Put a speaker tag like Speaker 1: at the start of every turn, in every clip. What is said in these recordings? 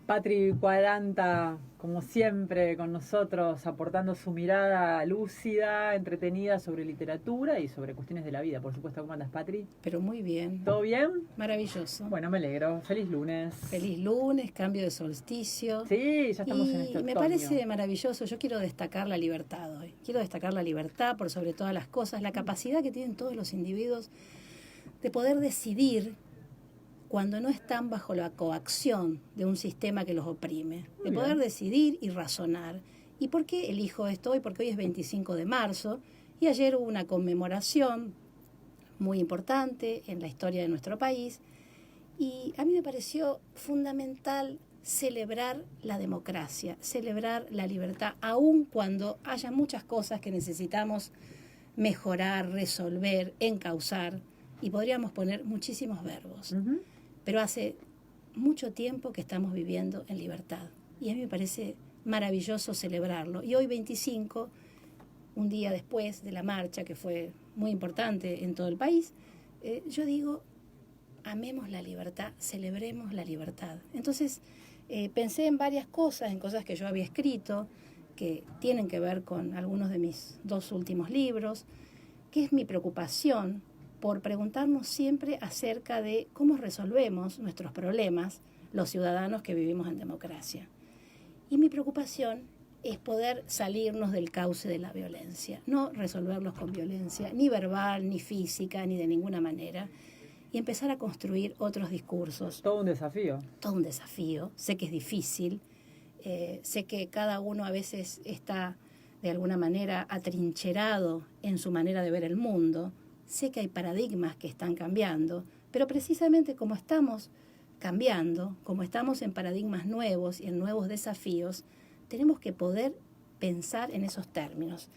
Speaker 1: Patri 40, como siempre, con nosotros, aportando su mirada lúcida, entretenida sobre literatura y sobre cuestiones de la vida. Por supuesto, ¿cómo andas, Patri?
Speaker 2: Pero muy bien.
Speaker 1: ¿Todo bien?
Speaker 2: Maravilloso.
Speaker 1: Bueno, me alegro. Feliz lunes.
Speaker 2: Feliz lunes, cambio de solsticio.
Speaker 1: Sí, ya estamos en este
Speaker 2: Y me
Speaker 1: otoño.
Speaker 2: parece maravilloso. Yo quiero destacar la libertad hoy. Quiero destacar la libertad por sobre todas las cosas, la capacidad que tienen todos los individuos de poder decidir cuando no están bajo la coacción de un sistema que los oprime, de poder decidir y razonar. ¿Y por qué elijo esto hoy? Porque hoy es 25 de marzo y ayer hubo una conmemoración muy importante en la historia de nuestro país y a mí me pareció fundamental celebrar la democracia, celebrar la libertad, aun cuando haya muchas cosas que necesitamos mejorar, resolver, encauzar, y podríamos poner muchísimos verbos. Pero hace mucho tiempo que estamos viviendo en libertad y a mí me parece maravilloso celebrarlo. Y hoy 25, un día después de la marcha que fue muy importante en todo el país, yo digo, amemos la libertad, celebremos la libertad. Entonces pensé en varias cosas, en cosas que yo había escrito, que tienen que ver con algunos de mis 2 últimos libros, que es mi preocupación por preguntarnos siempre acerca de cómo resolvemos nuestros problemas los ciudadanos que vivimos en democracia. Y mi preocupación es poder salirnos del cauce de la violencia, no resolverlos con violencia, ni verbal, ni física, ni de ninguna manera, y empezar a construir otros discursos.
Speaker 1: Todo un desafío.
Speaker 2: Todo un desafío. Sé que es difícil, sé que cada uno a veces está de alguna manera atrincherado en su manera de ver el mundo. Sé que hay paradigmas que están cambiando, pero precisamente como estamos cambiando, como estamos en paradigmas nuevos y en nuevos desafíos, tenemos que poder pensar en esos términos.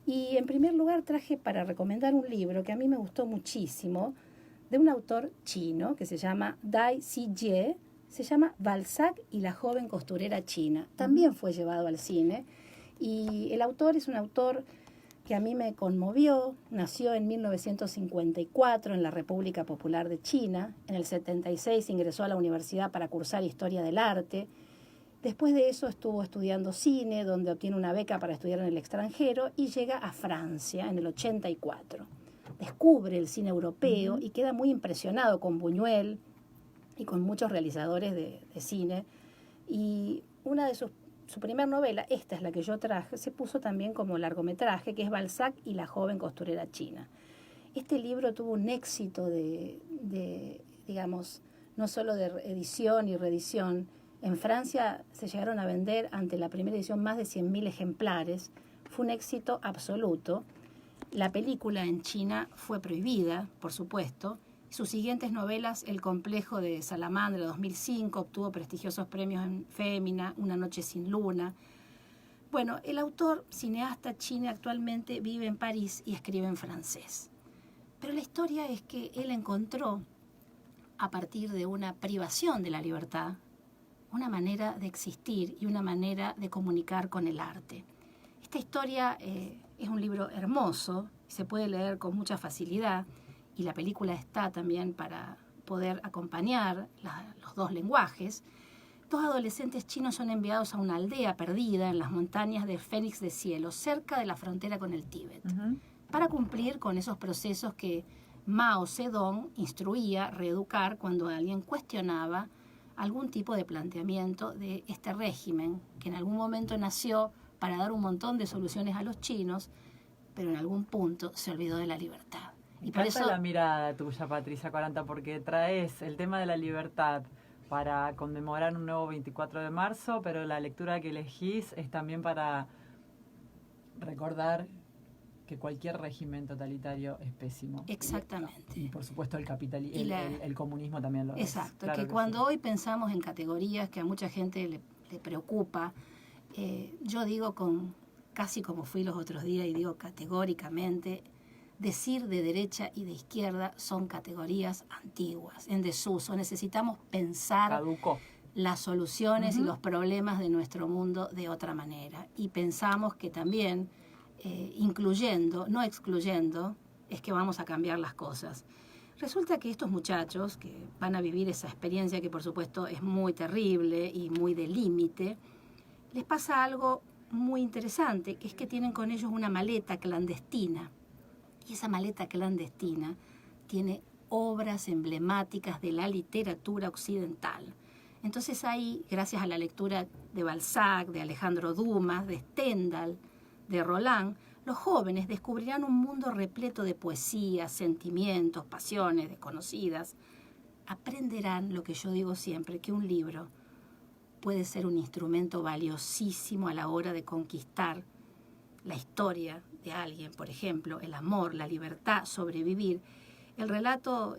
Speaker 2: Y en primer lugar traje para recomendar un libro que a mí me gustó muchísimo, de un autor chino que se llama Dai Zijie, se llama Balzac y la joven costurera china. También fue llevado al cine y el autor es un autor que a mí me conmovió. Nació en 1954 en la República Popular de China. En el 76 ingresó a la universidad para cursar Historia del Arte. Después de eso estuvo estudiando cine, donde obtiene una beca para estudiar en el extranjero y llega a Francia en el 84. Descubre el cine europeo y queda muy impresionado con Buñuel y con muchos realizadores de cine. Y una de su primera novela, esta es la que yo traje, se puso también como largometraje, que es Balzac y la joven costurera china. Este libro tuvo un éxito digamos, no solo de edición y reedición. En Francia se llegaron a vender ante la primera edición más de 100.000 ejemplares. Fue un éxito absoluto. La película en China fue prohibida, por supuesto. Sus siguientes novelas, El complejo de Salamandra, 2005, obtuvo prestigiosos premios en Fémina, Una noche sin luna. Bueno, el autor, cineasta chino, actualmente vive en París y escribe en francés. Pero la historia es que él encontró, a partir de una privación de la libertad, una manera de existir y una manera de comunicar con el arte. Esta historia es un libro hermoso, se puede leer con mucha facilidad y la película está también para poder acompañar los 2 lenguajes. 2 adolescentes chinos son enviados a una aldea perdida en las montañas de Fénix de Cielo, cerca de la frontera con el Tíbet, para cumplir con esos procesos que Mao Zedong instruía reeducar cuando alguien cuestionaba algún tipo de planteamiento de este régimen, que en algún momento nació para dar un montón de soluciones a los chinos, pero en algún punto se olvidó de la libertad.
Speaker 1: Y por eso la mirada tuya, Patricia 40, porque traes el tema de la libertad para conmemorar un nuevo 24 de marzo, pero la lectura que elegís es también para recordar que cualquier régimen totalitario es pésimo.
Speaker 2: Exactamente.
Speaker 1: Y por supuesto el comunismo también lo es.
Speaker 2: Exacto, claro que cuando hoy pensamos en categorías que a mucha gente le preocupa, yo digo casi como fui los otros días y digo categóricamente, decir de derecha y de izquierda son categorías antiguas, en desuso. Necesitamos pensar las soluciones y los problemas de nuestro mundo de otra manera. Y pensamos que también incluyendo, no excluyendo, es que vamos a cambiar las cosas. Resulta que estos muchachos que van a vivir esa experiencia, que por supuesto es muy terrible y muy de límite, les pasa algo muy interesante, que es que tienen con ellos una maleta clandestina. Y esa maleta clandestina tiene obras emblemáticas de la literatura occidental. Entonces ahí, gracias a la lectura de Balzac, de Alejandro Dumas, de Stendhal, de Roland, los jóvenes descubrirán un mundo repleto de poesía, sentimientos, pasiones desconocidas. Aprenderán lo que yo digo siempre, que un libro puede ser un instrumento valiosísimo a la hora de conquistar la historia de alguien, por ejemplo, el amor, la libertad, sobrevivir. El relato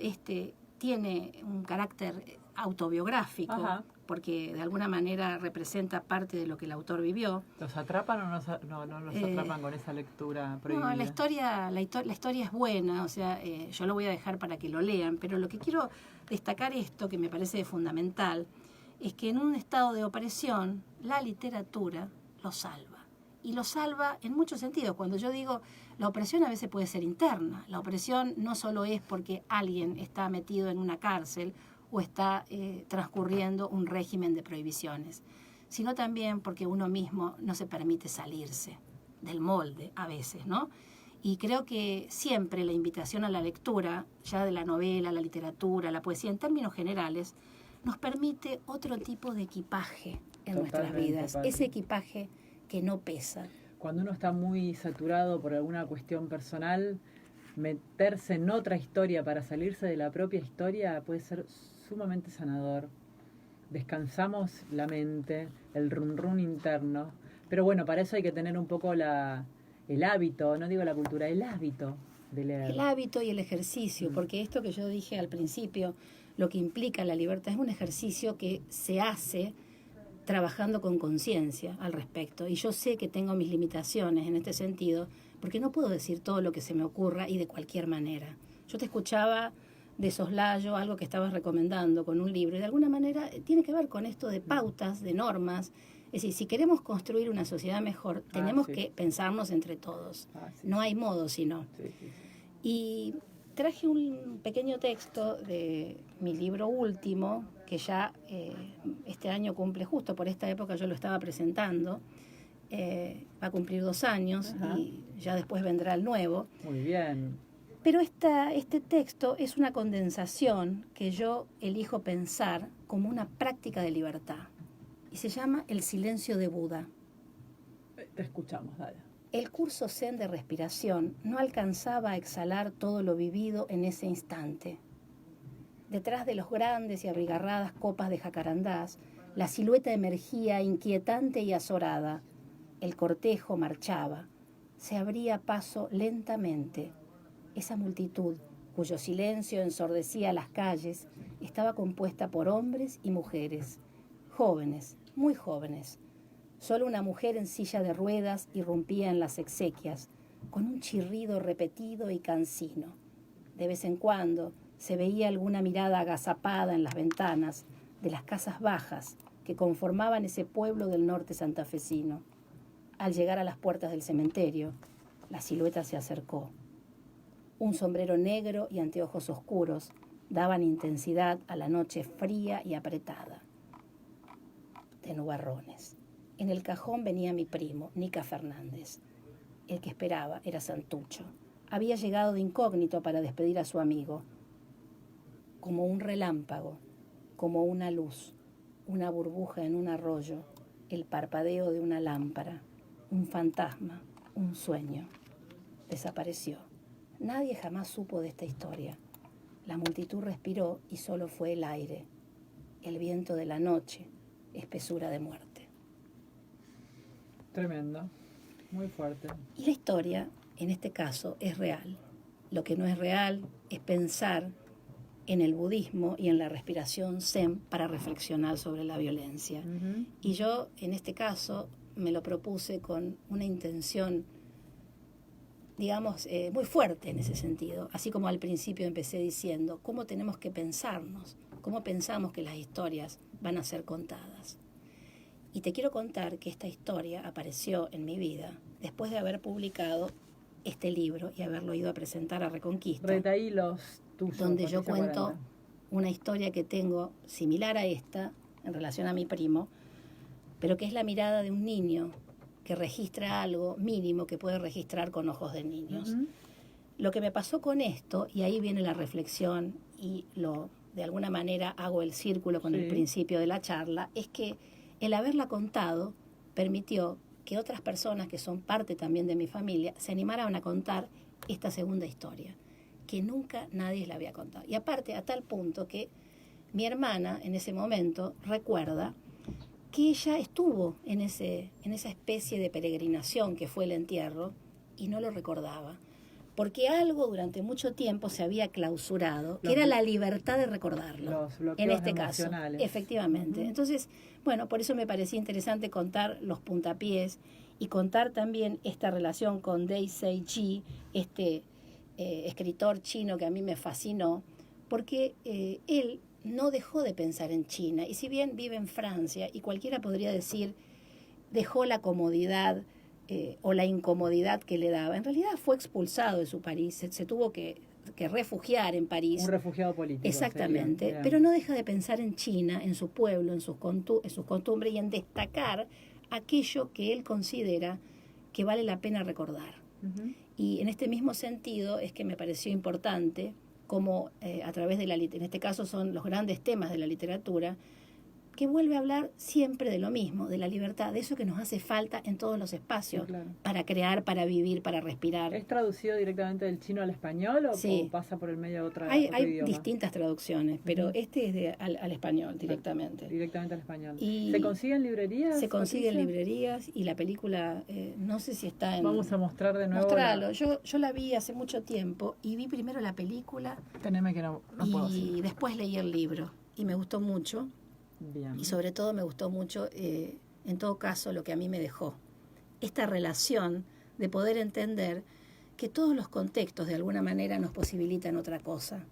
Speaker 2: tiene un carácter autobiográfico,
Speaker 1: Ajá.
Speaker 2: porque de alguna manera representa parte de lo que el autor vivió.
Speaker 1: ¿Los atrapan o no los atrapan con esa lectura prohibida?
Speaker 2: No, la historia es buena, o sea, yo lo voy a dejar para que lo lean, pero lo que quiero destacar esto, que me parece fundamental, es que en un estado de opresión, la literatura lo salva. Y lo salva en muchos sentidos. Cuando yo digo, la opresión a veces puede ser interna. La opresión no solo es porque alguien está metido en una cárcel o está transcurriendo un régimen de prohibiciones, sino también porque uno mismo no se permite salirse del molde a veces, ¿no? Y creo que siempre la invitación a la lectura, ya de la novela, la literatura, la poesía, en términos generales, nos permite otro tipo de equipaje en nuestras vidas.
Speaker 1: Totalmente.
Speaker 2: Ese equipaje que no pesa.
Speaker 1: Cuando uno está muy saturado por alguna cuestión personal, meterse en otra historia para salirse de la propia historia puede ser sumamente sanador. Descansamos la mente, el run run interno. Pero bueno, para eso hay que tener un poco el hábito, no digo la cultura, el hábito de leer.
Speaker 2: El hábito y el ejercicio, porque esto que yo dije al principio, lo que implica la libertad es un ejercicio que se hace trabajando con conciencia al respecto. Y yo sé que tengo mis limitaciones en este sentido, porque no puedo decir todo lo que se me ocurra y de cualquier manera. Yo te escuchaba de soslayo algo que estabas recomendando con un libro, y de alguna manera tiene que ver con esto de pautas, de normas. Es decir, si queremos construir una sociedad mejor, tenemos que pensarnos entre todos. No hay modo sino. Y traje un pequeño texto de mi libro último, que ya este año cumple, justo por esta época yo lo estaba presentando, va a cumplir 2 años. Ajá. Y ya después vendrá el nuevo.
Speaker 1: Muy bien.
Speaker 2: Pero este texto es una condensación que yo elijo pensar como una práctica de libertad. Y se llama El silencio de Buda.
Speaker 1: Te escuchamos, dale.
Speaker 2: El curso zen de respiración no alcanzaba a exhalar todo lo vivido en ese instante. Detrás de los grandes y abigarradas copas de jacarandás, la silueta emergía inquietante y azorada. El cortejo marchaba. Se abría paso lentamente. Esa multitud, cuyo silencio ensordecía las calles, estaba compuesta por hombres y mujeres, jóvenes, muy jóvenes. Solo una mujer en silla de ruedas irrumpía en las exequias, con un chirrido repetido y cansino. De vez en cuando se veía alguna mirada agazapada en las ventanas de las casas bajas que conformaban ese pueblo del norte santafesino. Al llegar a las puertas del cementerio, la silueta se acercó. Un sombrero negro y anteojos oscuros daban intensidad a la noche fría y apretada, de nubarrones. En el cajón venía mi primo, Nica Fernández. El que esperaba era Santucho. Había llegado de incógnito para despedir a su amigo. Como un relámpago, como una luz, una burbuja en un arroyo, el parpadeo de una lámpara, un fantasma, un sueño. Desapareció. Nadie jamás supo de esta historia. La multitud respiró y solo fue el aire, el viento de la noche, espesura de muerte.
Speaker 1: Tremendo, muy fuerte.
Speaker 2: Y la historia, en este caso, es real. Lo que no es real es pensar en el budismo y en la respiración zen para reflexionar sobre la violencia. Uh-huh. Y yo, en este caso, me lo propuse con una intención, digamos, muy fuerte en ese sentido. Así como al principio empecé diciendo, ¿cómo tenemos que pensarnos? ¿Cómo pensamos que las historias van a ser contadas? Y te quiero contar que esta historia apareció en mi vida después de haber publicado este libro y haberlo ido a presentar a Reconquista.
Speaker 1: Retaí los Tuyo,
Speaker 2: donde yo
Speaker 1: Patricia
Speaker 2: cuento
Speaker 1: 40.
Speaker 2: una historia que tengo similar a esta en relación a mi primo, pero que es la mirada de un niño que registra algo mínimo que puede registrar con ojos de niños.
Speaker 1: Ujú.
Speaker 2: Lo que me pasó con esto, y ahí viene la reflexión y de alguna manera hago el círculo con el
Speaker 1: Sí.
Speaker 2: principio de la charla, es que el haberla contado permitió que otras personas que son parte también de mi familia se animaran a contar esta segunda historia, que nunca nadie la había contado. Y aparte, a tal punto que mi hermana en ese momento recuerda que ella estuvo en esa especie de peregrinación que fue el entierro y no lo recordaba, porque algo durante mucho tiempo se había clausurado, que era la libertad de recordarlo,
Speaker 1: Los bloqueos
Speaker 2: en este caso.
Speaker 1: emocionales.
Speaker 2: Efectivamente.
Speaker 1: Ujú.
Speaker 2: Entonces, bueno, por eso me parecía interesante contar los puntapiés y contar también esta relación con Dai Sei-ji, este escritor chino que a mí me fascinó, porque él no dejó de pensar en China, y si bien vive en Francia, y cualquiera podría decir, dejó la comodidad o la incomodidad que le daba, en realidad fue expulsado de su París, se tuvo que refugiar en París.
Speaker 1: Un refugiado político.
Speaker 2: Exactamente,
Speaker 1: sería.
Speaker 2: pero no deja de pensar en China, en su pueblo, en sus costumbres y en destacar aquello que él considera que vale la pena recordar.
Speaker 1: Ujú.
Speaker 2: Y en este mismo sentido es que me pareció importante como a través de en este caso son los grandes temas de la literatura, que vuelve a hablar siempre de lo mismo, de la libertad, de eso que nos hace falta en todos los espacios,
Speaker 1: Sí, claro.
Speaker 2: para crear, para vivir, para respirar.
Speaker 1: ¿Es traducido directamente del chino al español o,
Speaker 2: Sí.
Speaker 1: o pasa por el medio de otro
Speaker 2: Hay
Speaker 1: idioma?
Speaker 2: distintas traducciones, pero
Speaker 1: Ujú.
Speaker 2: este es al español directamente.
Speaker 1: Directamente al español.
Speaker 2: Y
Speaker 1: ¿Se consigue en librerías?
Speaker 2: Se consigue en
Speaker 1: Patricia?
Speaker 2: librerías y la película, no sé si está en...
Speaker 1: Vamos a mostrar de nuevo.
Speaker 2: Mostralo. Yo la vi hace mucho tiempo y vi primero la película
Speaker 1: Teneme que no puedo
Speaker 2: y
Speaker 1: decir.
Speaker 2: después leí el libro y me gustó mucho.
Speaker 1: Bien.
Speaker 2: Y sobre todo me gustó mucho, en todo caso, lo que a mí me dejó. Esta relación de poder entender que todos los contextos de alguna manera nos posibilitan otra cosa.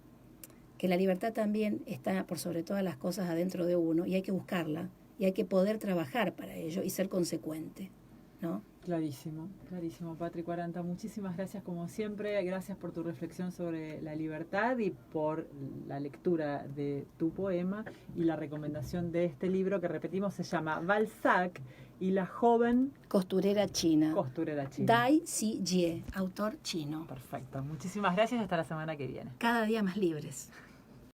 Speaker 2: Que la libertad también está por sobre todas las cosas adentro de uno y hay que buscarla y hay que poder trabajar para ello y ser consecuente, ¿no?
Speaker 1: Clarísimo, clarísimo, Patri 40. Muchísimas gracias como siempre. Gracias por tu reflexión sobre la libertad y por la lectura de tu poema y la recomendación de este libro que repetimos se llama Balzac y la joven
Speaker 2: Costurera china.
Speaker 1: costurera china.
Speaker 2: Dai Si Jie, autor chino.
Speaker 1: Perfecto. Muchísimas gracias. Hasta la semana que viene.
Speaker 2: Cada día más libres.